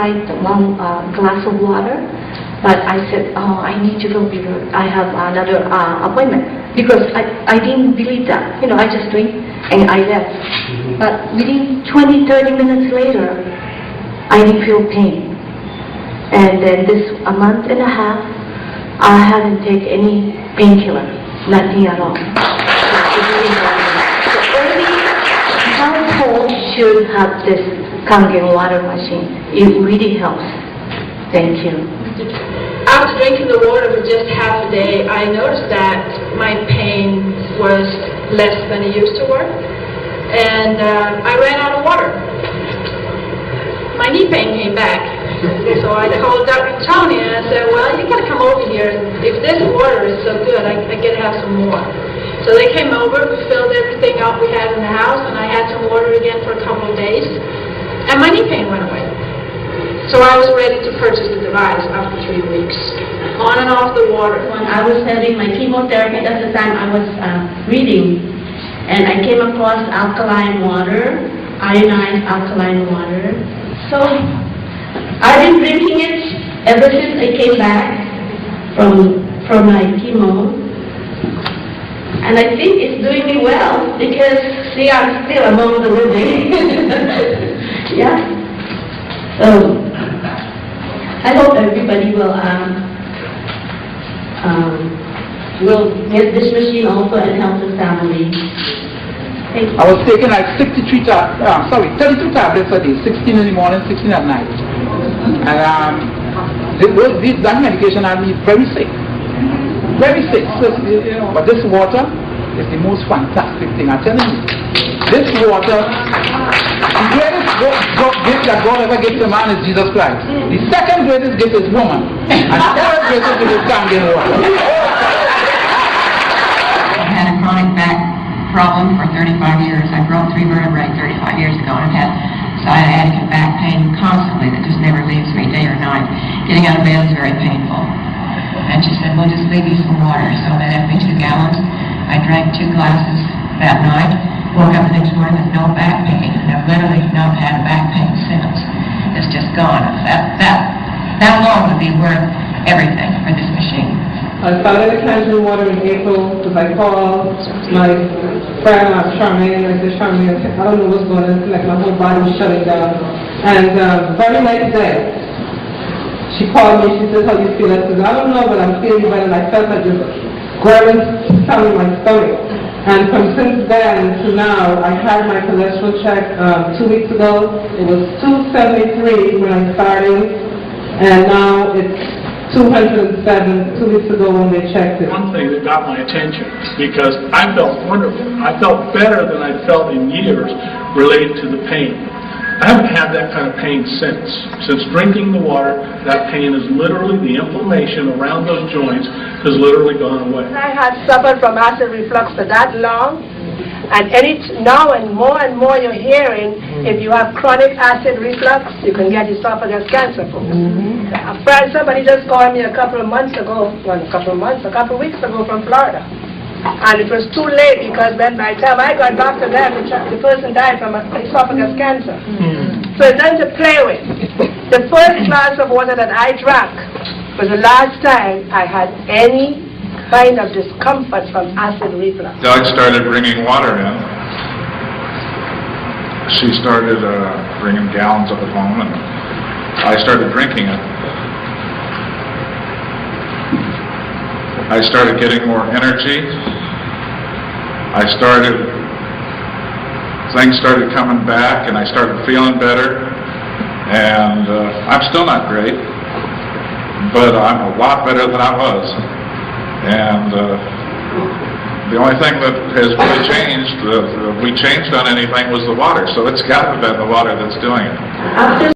outside one glass of water. But I said, oh, I need to go because I have another appointment. Because I didn't believe that. You know, I just drink and I left. But within 20, 30 minutes later, I didn't feel pain. And then this a month and a half, I haven't taken any painkiller, nothing at all. So every household should have this Kangen water machine. It really helps. Thank you. After drinking the water for just half a day, I noticed that my pain was less than it used to work, and I ran out of water. My knee pain came back, so I called Dr. Tony and I said, well, you gotta come over here. If this water is so good, I gotta have some more. So they came over, we filled everything up we had in the house, and I had some water again for a couple of days, and my knee pain went away. So I was ready to purchase the device after 3 weeks. On and off the water. When I was having my chemotherapy, at the time I was reading, and I came across alkaline water, ionized alkaline water. So I've been drinking it ever since I came back from my chemo. And I think it's doing me well because, see, I'm still among the living. Yeah. So I hope everybody will get this machine also and help the family. Thank you. I was taking like 32 tablets a day, 16 in the morning, 16 at night. And that medication had me very sick. Very sick. So, you know, but this water is the most fantastic thing. I'm telling you. This water, the greatest gift that God ever gave to man is Jesus Christ. The second greatest gift is woman. And the third greatest gift is Kangen water. I had a chronic back problem for 35 years. I broke 3 vertebrae 35 years ago and had sciatic back pain constantly that just never leaves me day or night. Getting out of bed is very painful. And she said, well, just leave you some water. So they left me 2 gallons. I drank 2 glasses that night. Woke up the next morning with no back pain, and I've literally not had back pain since. It's just gone. That alone would be worth everything for this machine. I started the Kangen water in April because I called my friend, Charmaine, and I said, Charmaine, I don't know what's going on. It's like my whole body was shutting down. And very next day, she called me. She said, how you feel? I said, I don't know, but I'm feeling better. And I felt like this grabbing sound in my stomach. And from since then to now, I had my cholesterol check 2 weeks ago. It was 273 when I started, and now it's 207 2 weeks ago when they checked it. One thing that got my attention, because I felt wonderful. I felt better than I'd felt in years related to the pain. I haven't had that kind of pain since. Since drinking the water, that pain is literally, the inflammation around those joints has literally gone away. I had suffered from acid reflux for that long, and now and more you're hearing, if you have chronic acid reflux, you can get esophagus cancer, folks. Somebody just called me a couple of weeks ago from Florida. And it was too late because then by the time I got back to them, the person died from esophagus cancer. So it's nothing to play with. The first glass of water that I drank was the last time I had any kind of discomfort from acid reflux. Doug started bringing water in. She started bringing gallons up at home, and I started drinking it. I started getting more energy. Things started coming back, and I started feeling better. And I'm still not great, but I'm a lot better than I was. And the only thing that has really changed, we changed on anything, was the water. So it's got to have been the water that's doing it.